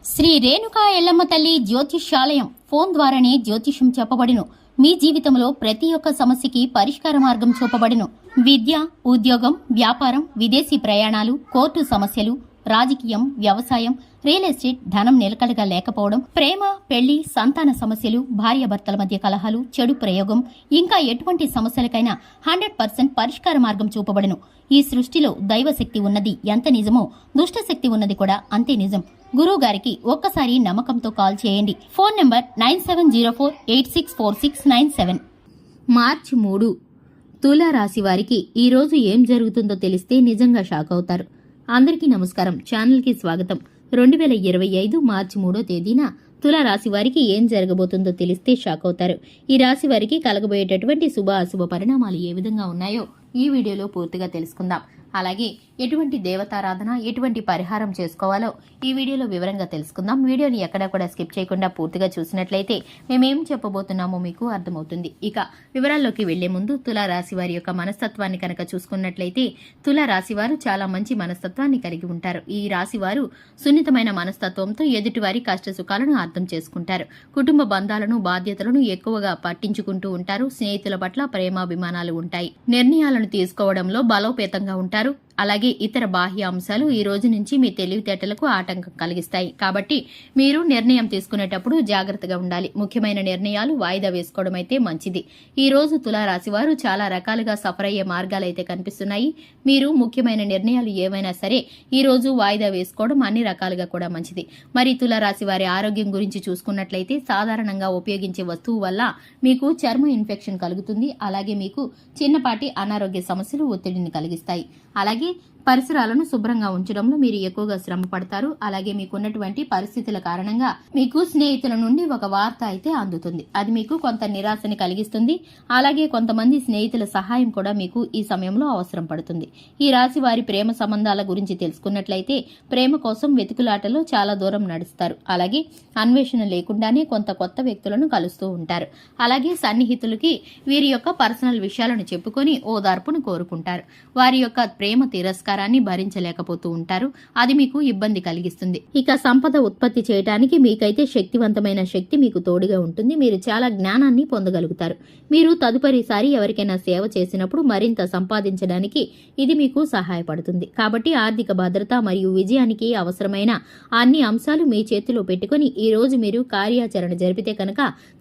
శ్రీ రేణుకా ఎల్లమ్మ తల్లి జ్యోతిష్యాలయం ఫోన్ ద్వారానే జ్యోతిష్యం చెప్పబడును. మీ జీవితంలో ప్రతి ఒక్క సమస్యకి పరిష్కార మార్గం చూపబడును. విద్య, ఉద్యోగం, వ్యాపారం, విదేశీ ప్రయాణాలు, కోర్టు సమస్యలు, రాజకీయం, వ్యవసాయం, రియల్ ఎస్టేట్, ధనం నిలకడగా లేకపోవడం, ప్రేమ, పెళ్లి, సంతాన సమస్యలు, భార్యాభర్తల మధ్య కలహాలు, చెడు ప్రయోగం, ఇంకా ఎటువంటి సమస్యలకైనా 100% పరిష్కార మార్గం చూపబడును. ఈ సృష్టిలో దైవశక్తి ఉన్నది ఎంత నిజమో దుష్ట శక్తి ఉన్నది కూడా అంతే నిజం. గురువు గారికి ఒక్కసారి నమ్మకంతో కాల్ చేయండి. Phone number 9704864697. మార్చి 3 తులా రాశి వారికి ఈ రోజు ఏం జరుగుతుందో తెలిస్తే నిజంగా షాక్ అవుతారు. అందరికీ నమస్కారం, ఛానల్ కి స్వాగతం. 2025 మార్చి 3వ తేదీన తులా రాశి వారికి ఏం జరగబోతుందో తెలిస్తే షాక్ అవుతారు. ఈ రాశి వారికి కలగబోయేటటువంటి శుభ అశుభ పరిణామాలు ఏ విధంగా ఉన్నాయో ఈ వీడియోలో పూర్తిగా తెలుసుకుందాం. అలాగే ఎటువంటి దేవతారాధన, ఎటువంటి పరిహారం చేసుకోవాలో ఈ వీడియోలో వివరంగా తెలుసుకుందాం. వీడియోని ఎక్కడా కూడా స్కిప్ చేయకుండా పూర్తిగా చూసినట్లయితే మేమేం చెప్పబోతున్నామో మీకు అర్థమవుతుంది. ఇక వివరాల్లోకి వెళ్లే ముందు తులా రాశి వారి యొక్క మనస్తత్వాన్ని కనుక చూసుకున్నట్లయితే తులా రాశి వారు చాలా మంచి మనస్తత్వాన్ని కలిగి ఉంటారు. ఈ రాశి వారు సున్నితమైన మనస్తత్వంతో ఎదుటివారి కష్ట సుఖాలను అర్థం చేసుకుంటారు. కుటుంబ బంధాలను, బాధ్యతలను ఎక్కువగా పట్టించుకుంటూ ఉంటారు. స్నేహితుల పట్ల ప్రేమాభిమానాలు ఉంటాయి. నిర్ణయాలను తీసుకోవడంలో బలోపేతంగా ఉంటారు. అలాగే ఇతర బాహ్య అంశాలు ఈ రోజు నుంచి మీ తెలివితేటలకు ఆటంకం కలిగిస్తాయి. కాబట్టి మీరు నిర్ణయం తీసుకునేటప్పుడు జాగ్రత్తగా ఉండాలి. ముఖ్యమైన నిర్ణయాలు వాయిదా వేసుకోవడం అయితే మంచిది. ఈ రోజు తులారాశి వారు చాలా రకాలుగా సఫర్ అయ్యే మార్గాలు అయితే కనిపిస్తున్నాయి. మీరు ముఖ్యమైన నిర్ణయాలు ఏవైనా సరే ఈ రోజు వాయిదా వేసుకోవడం అన్ని రకాలుగా కూడా మంచిది. మరి తులారాశి వారి ఆరోగ్యం గురించి చూసుకున్నట్లయితే సాధారణంగా ఉపయోగించే వస్తువు వల్ల మీకు చర్మ ఇన్ఫెక్షన్ కలుగుతుంది. అలాగే మీకు చిన్నపాటి అనారోగ్య సమస్యలు ఒత్తిడిని కలిగిస్తాయి. అలాగే పరిసరాలను శుభ్రంగా ఉంచడంలో మీరు ఎక్కువగా శ్రమ పడతారు. అలాగే మీకున్నటువంటి పరిస్థితుల కారణంగా మీకు స్నేహితుల నుండి ఒక వార్త అయితే అందుతుంది. అది మీకు కొంత నిరాశని కలిగిస్తుంది. అలాగే కొంతమంది స్నేహితుల సహాయం కూడా మీకు ఈ సమయంలో అవసరం పడుతుంది. ఈ రాశి వారి ప్రేమ సంబంధాల గురించి తెలుసుకున్నట్లయితే ప్రేమ కోసం వెతుకులాటలో చాలా దూరం నడుస్తారు. అలాగే అన్వేషణ లేకుండానే కొంత కొత్త వ్యక్తులను కలుస్తూ ఉంటారు. అలాగే సన్నిహితులకి వీరి యొక్క పర్సనల్ విషయాలను చెప్పుకొని ఓదార్పును కోరుకుంటారు. వారి యొక్క ప్రేమ తిరస్కారాన్ని భరించలేకపోతూ ఉంటారు. అది మీకు ఇబ్బంది కలిగిస్తుంది. ఇక సంపద ఉత్పత్తి చేయడానికి మీకైతే శక్తివంతమైన శక్తి మీకు తోడుగా ఉంటుంది. మీరు చాలా జ్ఞానాన్ని పొందగలుగుతారు. మీరు తదుపరిసారి ఎవరికైనా సేవ చేసినప్పుడు మరింత సంపాదించడానికి ఇది మీకు సహాయపడుతుంది. కాబట్టి ఆర్థిక భద్రత మరియు విజయానికి అవసరమైన అన్ని అంశాలు మీ చేతిలో పెట్టుకుని ఈ రోజు మీరు కార్యాచరణ జరిపితే కనుక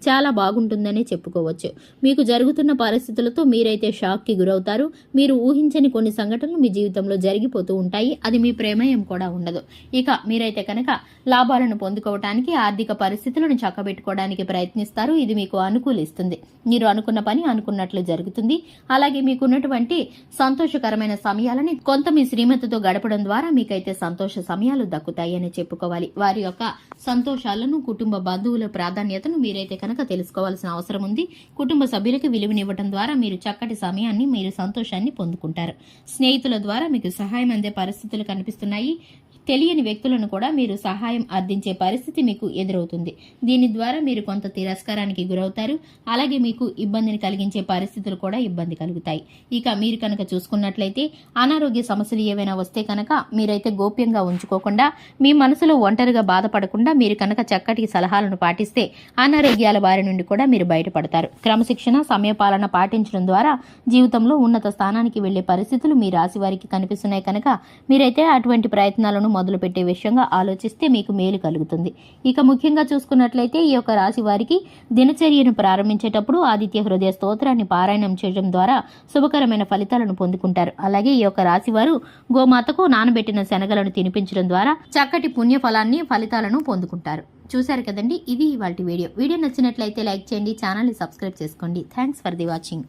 చాలా బాగుంటుందనే చెప్పుకోవచ్చు. మీకు జరుగుతున్న పరిస్థితులతో మీరైతే షాక్ కి గురవుతారు. మీరు ఊహించని కొన్ని సంఘటనలు మీ జీవితంలో జరిగిపోతూ ఉంటాయి. అది మీ ప్రమేయం కూడా ఉండదు. ఇక మీరైతే కనుక లాభాలను పొందుకోవటానికి, ఆర్థిక పరిస్థితులను చక్కబెట్టుకోవడానికి ప్రయత్నిస్తారు. ఇది మీకు అనుకూలిస్తుంది. మీరు అనుకున్న పని అనుకున్నట్లు జరుగుతుంది. అలాగే మీకున్నటువంటి సంతోషకరమైన సమయాలని కొంత మీ శ్రీమతితో గడపడం ద్వారా మీకైతే సంతోష సమయాలు దక్కుతాయి అని చెప్పుకోవాలి. వారి యొక్క సంతోషాలను, కుటుంబ బంధువుల ప్రాధాన్యతను మీరైతే కనుక తెలుసుకోవాల్సిన అవసరం ఉంది. కుటుంబ సభ్యులకు విలువనివ్వడం ద్వారా మీరు చక్కటి సమయాన్ని, మీరు సంతోషాన్ని పొందుకుంటారు. స్నేహితుల ద్వారా మీకు సహాయం అందే పరిస్థితులు కనిపిస్తున్నాయి. తెలియని వ్యక్తులను కూడా మీరు సహాయం అర్థించే పరిస్థితి మీకు ఎదురవుతుంది. దీని ద్వారా మీరు కొంత తిరస్కారానికి గురవుతారు. అలాగే మీకు ఇబ్బందిని కలిగించే పరిస్థితులు కూడా ఇబ్బంది కలుగుతాయి. ఇక మీరు కనుక చూసుకున్నట్లయితే అనారోగ్య సమస్యలు ఏవైనా వస్తే కనుక మీరైతే గోప్యంగా ఉంచుకోకుండా, మీ మనసులో ఒంటరిగా బాధపడకుండా మీరు కనుక చక్కటి సలహాలను పాటిస్తే అనారోగ్యాల బారి నుండి కూడా మీరు బయటపడతారు. క్రమశిక్షణ, సమయపాలన పాటించడం ద్వారా జీవితంలో ఉన్నత స్థానానికి వెళ్లే పరిస్థితులు మీ రాశి వారికి కనిపిస్తున్నాయి. కనుక మీరైతే అటువంటి ప్రయత్నాలను మొదలు పెట్టే విషయంగా ఆలోచిస్తే మీకు మేలు కలుగుతుంది. ఇక ముఖ్యంగా చూసుకున్నట్లయితే ఈ యొక్క రాశి వారికి దినచర్యను ప్రారంభించేటప్పుడు ఆదిత్య హృదయ స్తోత్రాన్ని పారాయణం చేయడం ద్వారా శుభకరమైన ఫలితాలను పొందుకుంటారు. అలాగే ఈ యొక్క రాశి వారు గోమాతకు నానబెట్టిన శనగలను తినిపించడం ద్వారా చక్కటి పుణ్య ఫలితాలను పొందుకుంటారు. చూశారు కదండి, ఇది ఇవాల్టి వీడియో. వీడియో నచ్చినట్లయితే లైక్ చేయండి, ఛానల్ ని సబ్స్క్రైబ్ చేసుకోండి. Thanks for the watching.